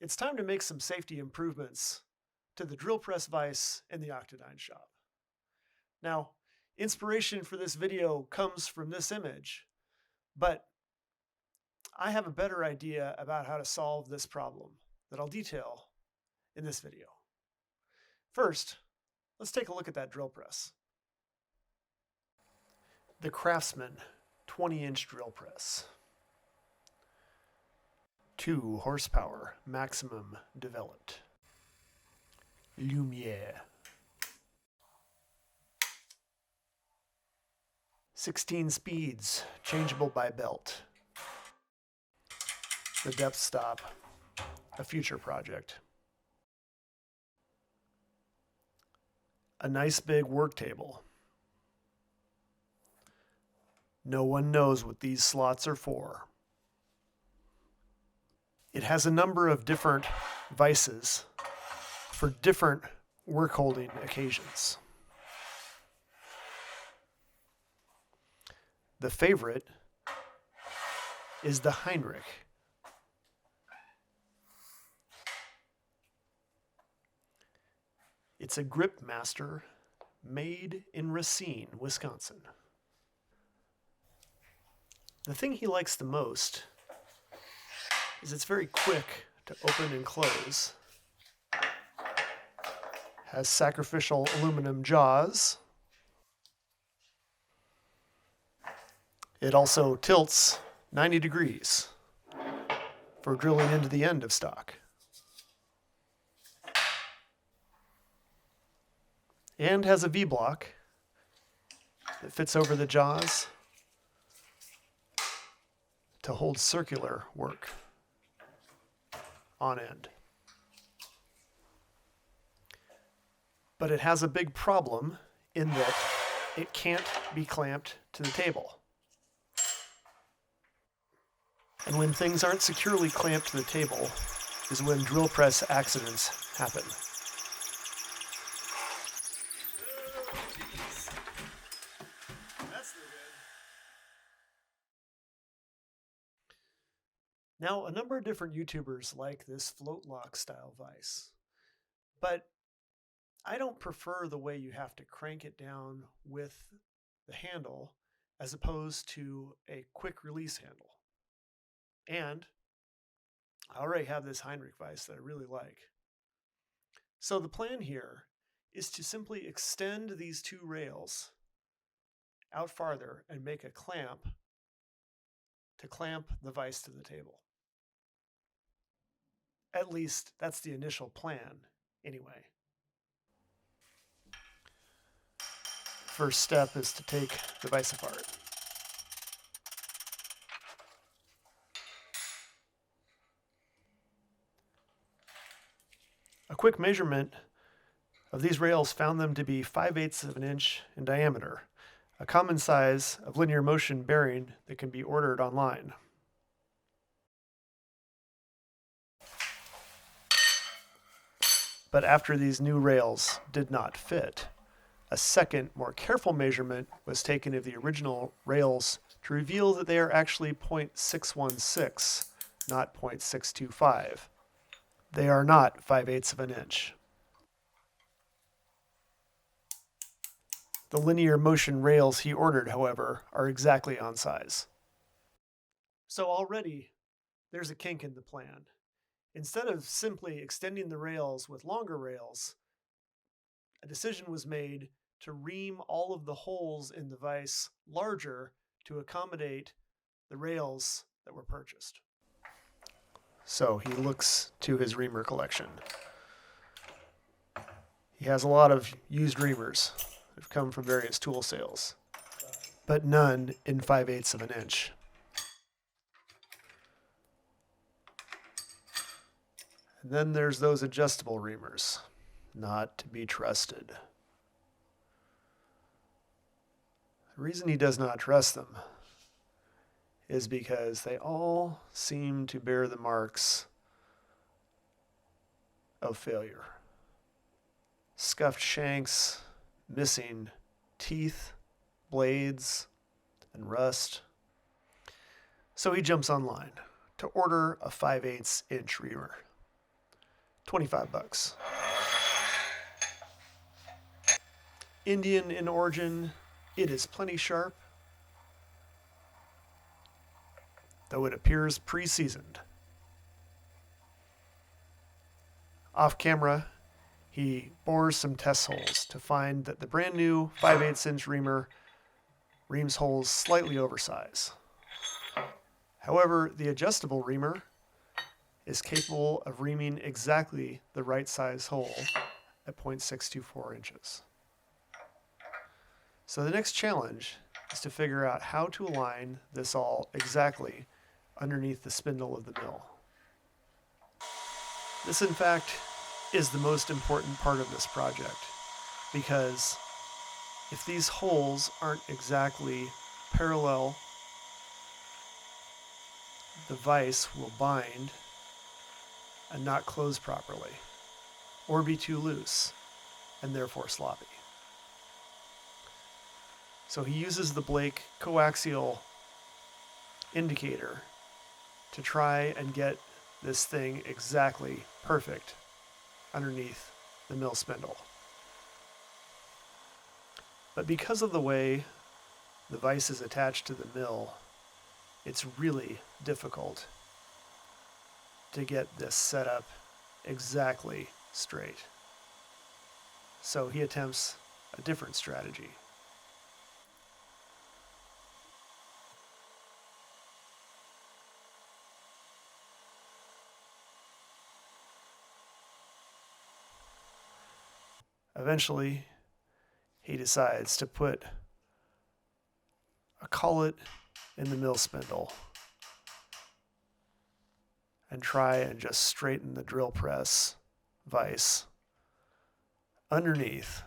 It's time to make some safety improvements to the drill press vise in the Octadyne shop. Now, inspiration for this video comes from this image, but I have a better idea about how to solve this problem that I'll detail in this video. First, let's take a look at that drill press. The Craftsman 20-inch drill press. 2 horsepower maximum developed. Lumiere. 16 speeds, changeable by belt. The depth stop, a future project. A nice big work table. No one knows what these slots are for. It has a number of different vices for different work holding occasions. The favorite is the Heinrich. It's a Grip Master made in Racine, Wisconsin. The thing he likes the most is it's very quick to open and close. Has sacrificial aluminum jaws. It also tilts 90 degrees for drilling into the end of stock. And has a V-block that fits over the jaws to hold circular work on end. But it has a big problem in that it can't be clamped to the table. And when things aren't securely clamped to the table is when drill press accidents happen. Now, a number of different YouTubers like this float lock style vise, but I don't prefer the way you have to crank it down with the handle as opposed to a quick release handle. And I already have this Heinrich vise that I really like. So the plan here is to simply extend these 2 rails out farther and make a clamp to clamp the vise to the table. At least that's the initial plan anyway. First step is to take the vise apart. A quick measurement of these rails found them to be 5/8 of an inch in diameter, a common size of linear motion bearing that can be ordered online. But after these new rails did not fit, a second, more careful measurement was taken of the original rails to reveal that they are actually 0.616, not 0.625. They are not 5/8 of an inch. The linear motion rails he ordered, however, are exactly on size. So already, there's a kink in the plan. Instead of simply extending the rails with longer rails, a decision was made to ream all of the holes in the vise larger to accommodate the rails that were purchased. So he looks to his reamer collection. He has a lot of used reamers that have come from various tool sales, but none in 5/8 of an inch. And then there's those adjustable reamers, not to be trusted. The reason he does not trust them is because they all seem to bear the marks of failure. Scuffed shanks, missing teeth, blades, and rust. So he jumps online to order a 5/8 inch reamer. $25. Indian in origin, it is plenty sharp, though it appears pre-seasoned. Off camera, he bores some test holes to find that the brand new 5/8 inch reamer reams holes slightly oversized. However, the adjustable reamer is capable of reaming exactly the right size hole at 0.624 inches. So the next challenge is to figure out how to align this all exactly underneath the spindle of the mill. This, in fact, is the most important part of this project, because if these holes aren't exactly parallel, the vise will bind and not close properly, or be too loose and therefore sloppy. So he uses the Blake coaxial indicator to try and get this thing exactly perfect underneath the mill spindle. But because of the way the vise is attached to the mill, it's really difficult to get this set up exactly straight. So he attempts a different strategy. Eventually, he decides to put a collet in the mill spindle and try and just straighten the drill press vise underneath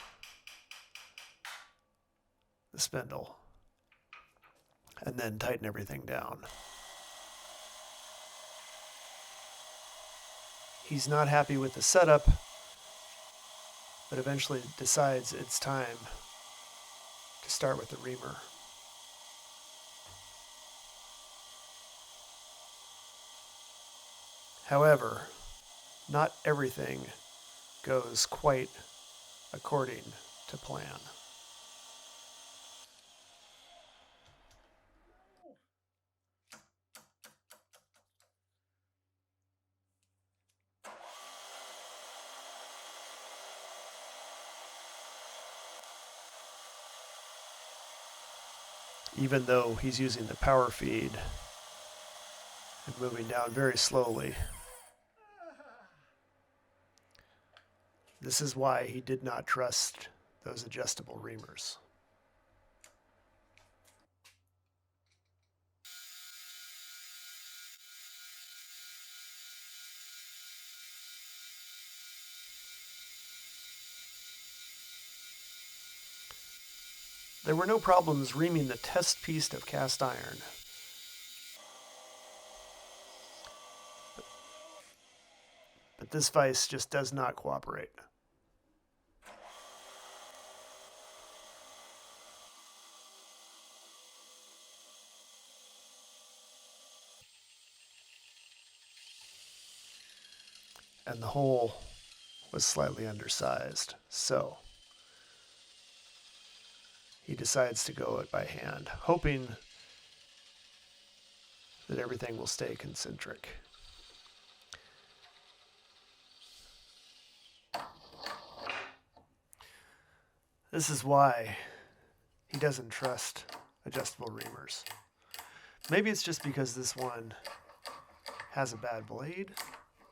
the spindle and then tighten everything down. He's not happy with the setup, but eventually decides it's time to start with the reamer. However, not everything goes quite according to plan. Even though he's using the power feed and moving down very slowly. This is why he did not trust those adjustable reamers. There were no problems reaming the test piece of cast iron. But this vise just does not cooperate. And the hole was slightly undersized, so he decides to go it by hand, hoping that everything will stay concentric. This is why he doesn't trust adjustable reamers. Maybe it's just because this one has a bad blade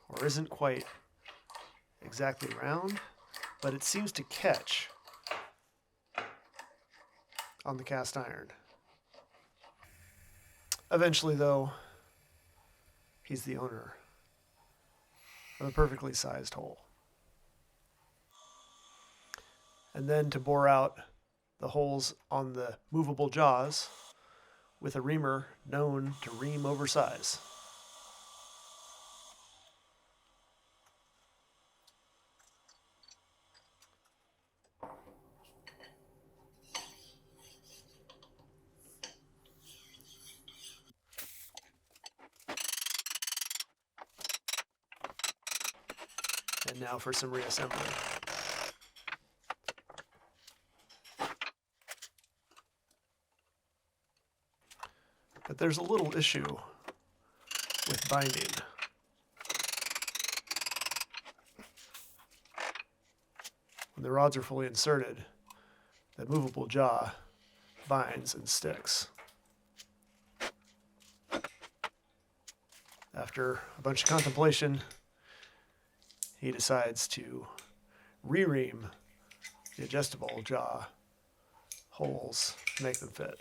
or isn't quite exactly round, but it seems to catch on the cast iron. Eventually, though, he's the owner of a perfectly sized hole. And then to bore out the holes on the movable jaws with a reamer known to ream over size. And now for some reassembly. But there's a little issue with binding. When the rods are fully inserted, the movable jaw binds and sticks. After a bunch of contemplation, he decides to re-ream the adjustable jaw holes to make them fit.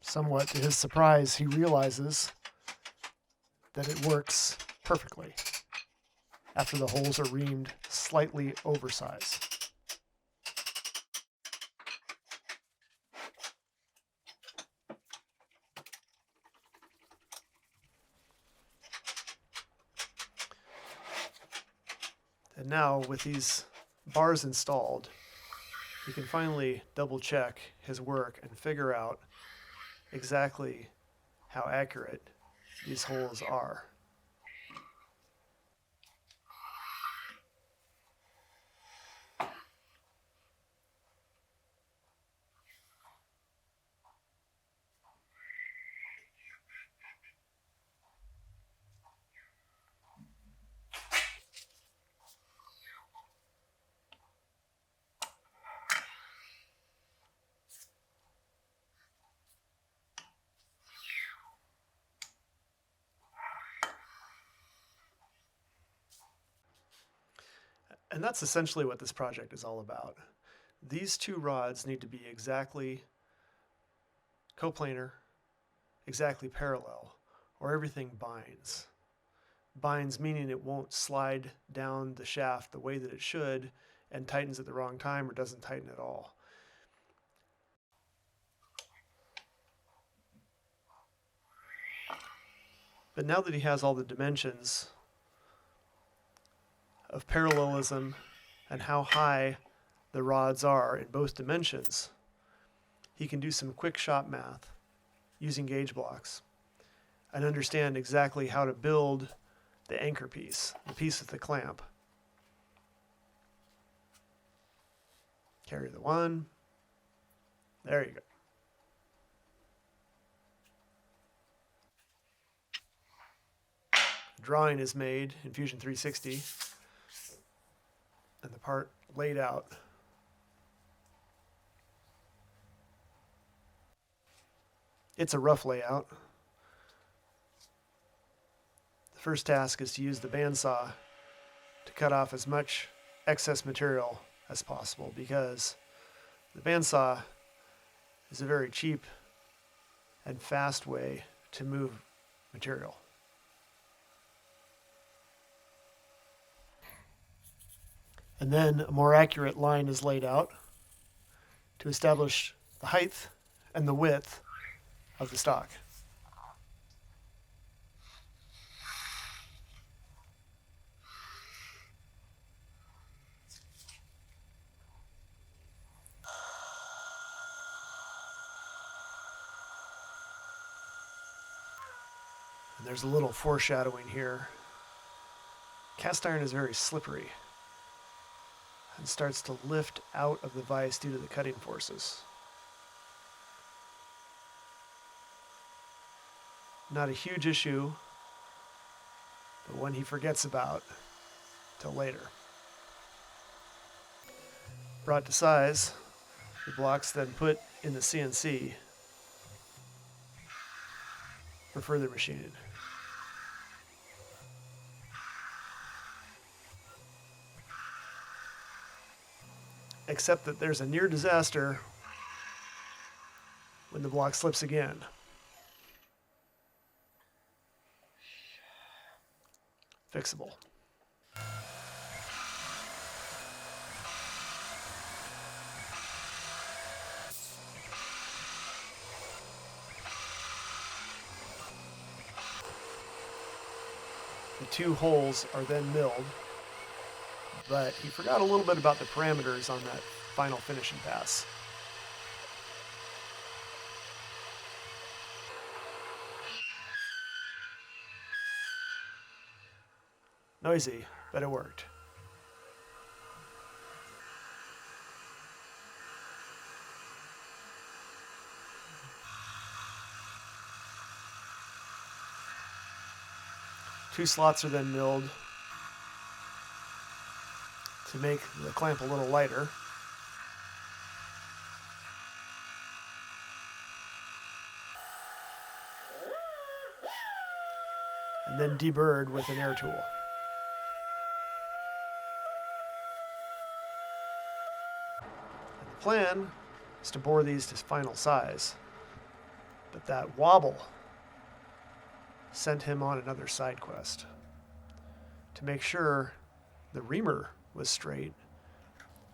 Somewhat to his surprise, he realizes that it works perfectly after the holes are reamed slightly oversized. And now, with these bars installed, he can finally double check his work and figure out exactly how accurate these holes are. And that's essentially what this project is all about. These two rods need to be exactly coplanar, exactly parallel, or everything binds. Binds meaning it won't slide down the shaft the way that it should and tightens at the wrong time or doesn't tighten at all. But now that he has all the dimensions of parallelism and how high the rods are in both dimensions, he can do some quick shop math using gauge blocks and understand exactly how to build the anchor piece, the piece with the clamp. Carry the one. There you go. A drawing is made in Fusion 360 and the part laid out. It's a rough layout. The first task is to use the bandsaw to cut off as much excess material as possible, because the bandsaw is a very cheap and fast way to move material. And then a more accurate line is laid out to establish the height and the width of the stock. And there's a little foreshadowing here. Cast iron is very slippery and starts to lift out of the vise due to the cutting forces. Not a huge issue, but one he forgets about till later. Brought to size, the blocks then put in the CNC for further machining. Except that there's a near disaster when the block slips again. Fixable. The two holes are then milled but he forgot a little bit about the parameters on that final finishing pass. Noisy, but it worked. Two slots are then milled to make the clamp a little lighter. And then deburred with an air tool. And the plan is to bore these to final size, but that wobble sent him on another side quest to make sure the reamer was straight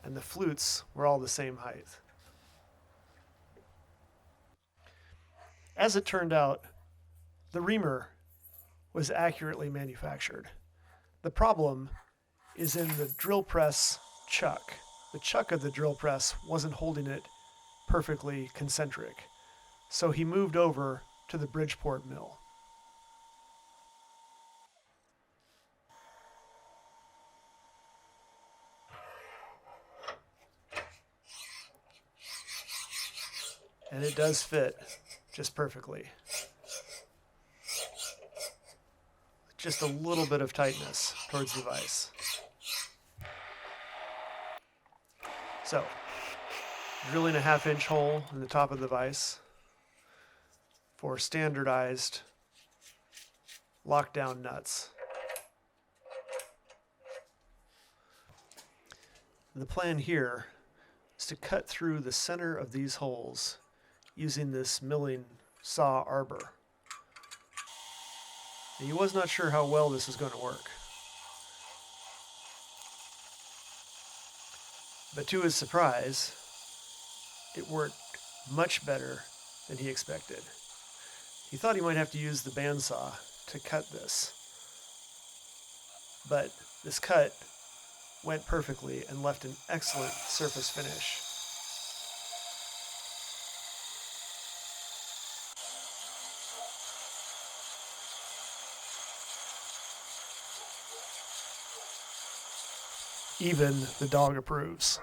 and the flutes were all the same height. As it turned out, the reamer was accurately manufactured. The problem is in the drill press chuck. The chuck of the drill press wasn't holding it perfectly concentric, so he moved over to the Bridgeport mill. And it does fit just perfectly. Just a little bit of tightness towards the vise. So, drilling a 1/2-inch hole in the top of the vise for standardized lockdown nuts. The plan here is to cut through the center of these holes using this milling saw arbor. And he was not sure how well this was going to work. But to his surprise, it worked much better than he expected. He thought he might have to use the bandsaw to cut this. But this cut went perfectly and left an excellent surface finish. Even the dog approves.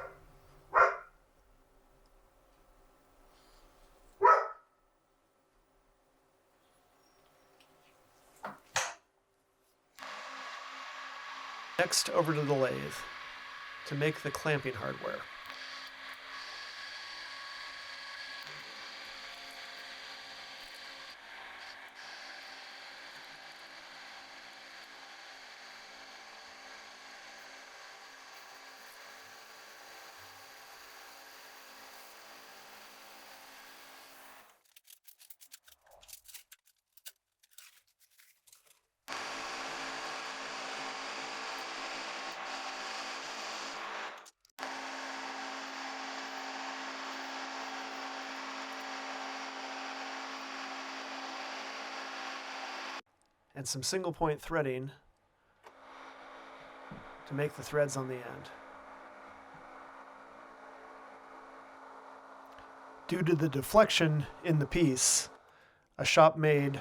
Next, over to the lathe to make the clamping hardware. And some single point threading to make the threads on the end. Due to the deflection in the piece, a shop-made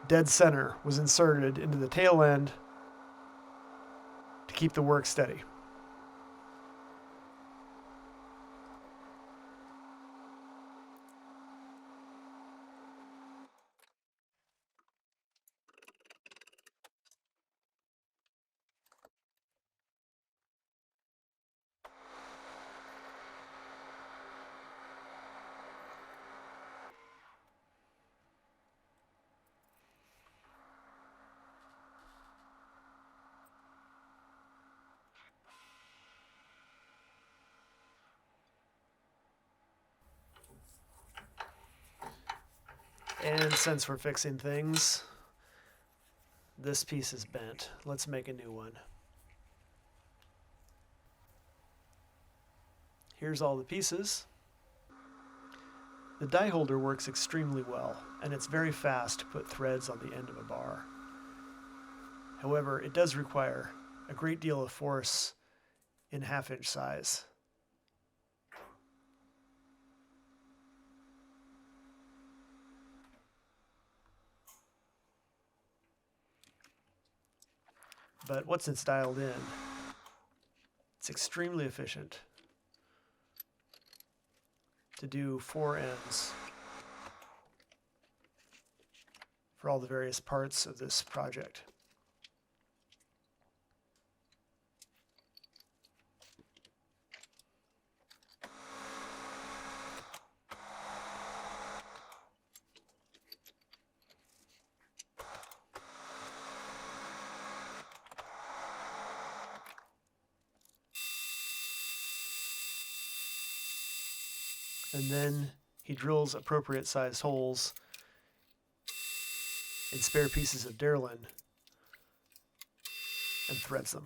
dead center was inserted into the tail end to keep the work steady. And since we're fixing things, this piece is bent. Let's make a new one. Here's all the pieces. The die holder works extremely well, and it's very fast to put threads on the end of a bar. However, it does require a great deal of force in 1/2-inch size. But once it's dialed in, it's extremely efficient to do 4 ends for all the various parts of this project. And then he drills appropriate sized holes in spare pieces of Derlin and threads them.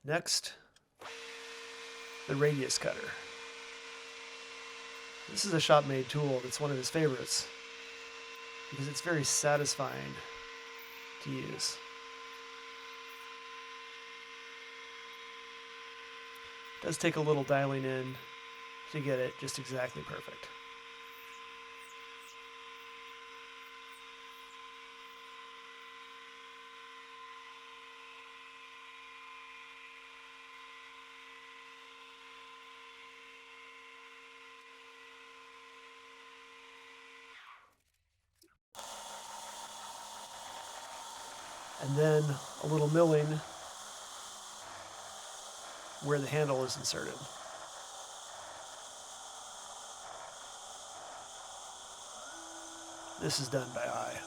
Next, the radius cutter. This is a shop-made tool that's one of his favorites because it's very satisfying to use. It does take a little dialing in to get it just exactly perfect. And then a little milling where the handle is inserted. This is done by eye.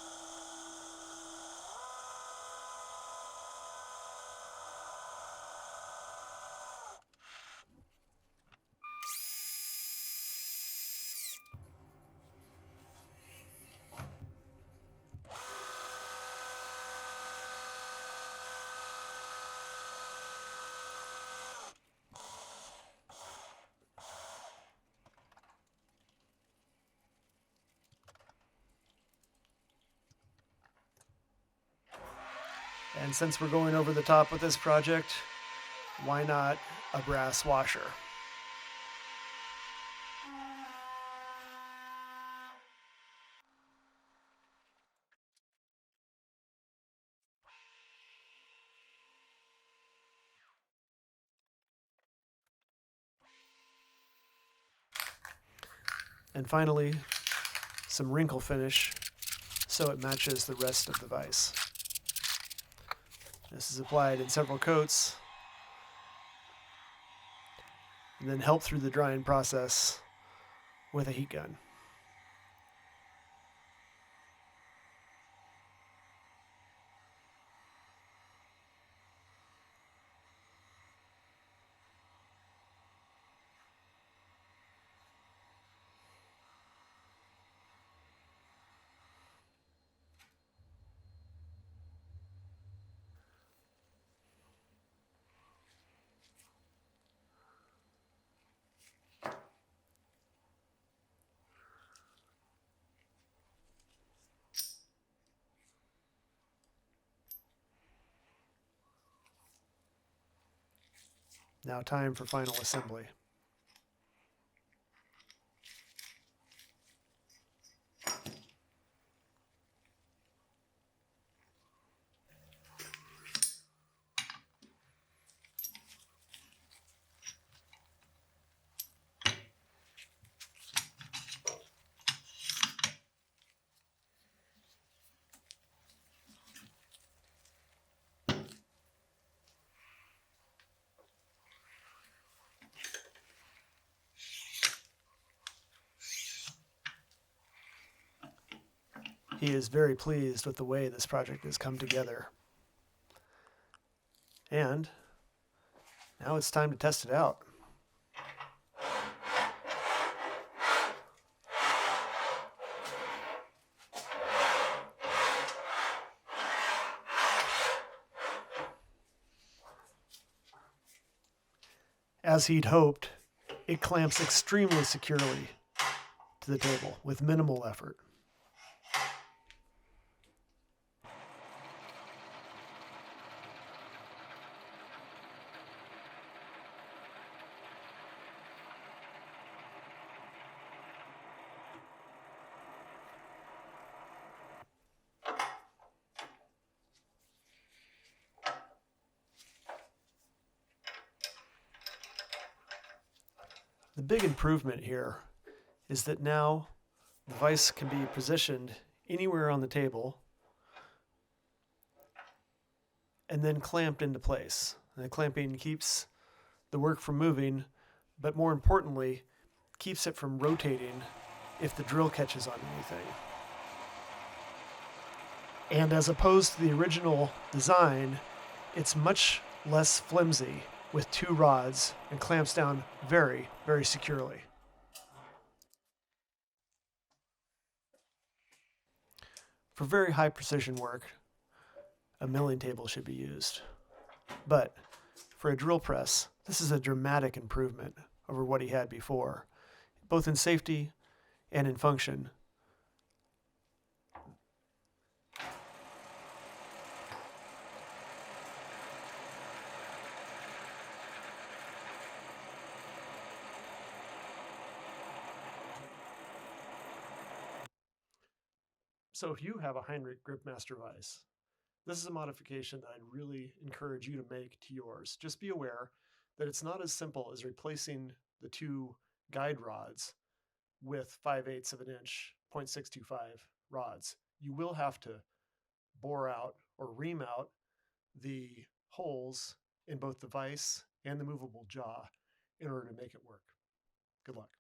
And since we're going over the top with this project, why not a brass washer? And finally, some wrinkle finish so it matches the rest of the vise. This is applied in several coats and then helped through the drying process with a heat gun. Now time for final assembly. He is very pleased with the way this project has come together. And now it's time to test it out. As he'd hoped, it clamps extremely securely to the table with minimal effort. The big improvement here is that now the vise can be positioned anywhere on the table and then clamped into place. And the clamping keeps the work from moving, but more importantly, keeps it from rotating if the drill catches on anything. And as opposed to the original design, it's much less flimsy with two rods and clamps down very, very securely. For very high precision work, a milling table should be used. But for a drill press, this is a dramatic improvement over what he had before, both in safety and in function. So if you have a Heinrich Grip Master Vise, this is a modification that I'd really encourage you to make to yours. Just be aware that it's not as simple as replacing the two guide rods with 5/8 of an inch 0.625 rods. You will have to bore out or ream out the holes in both the vise and the movable jaw in order to make it work. Good luck.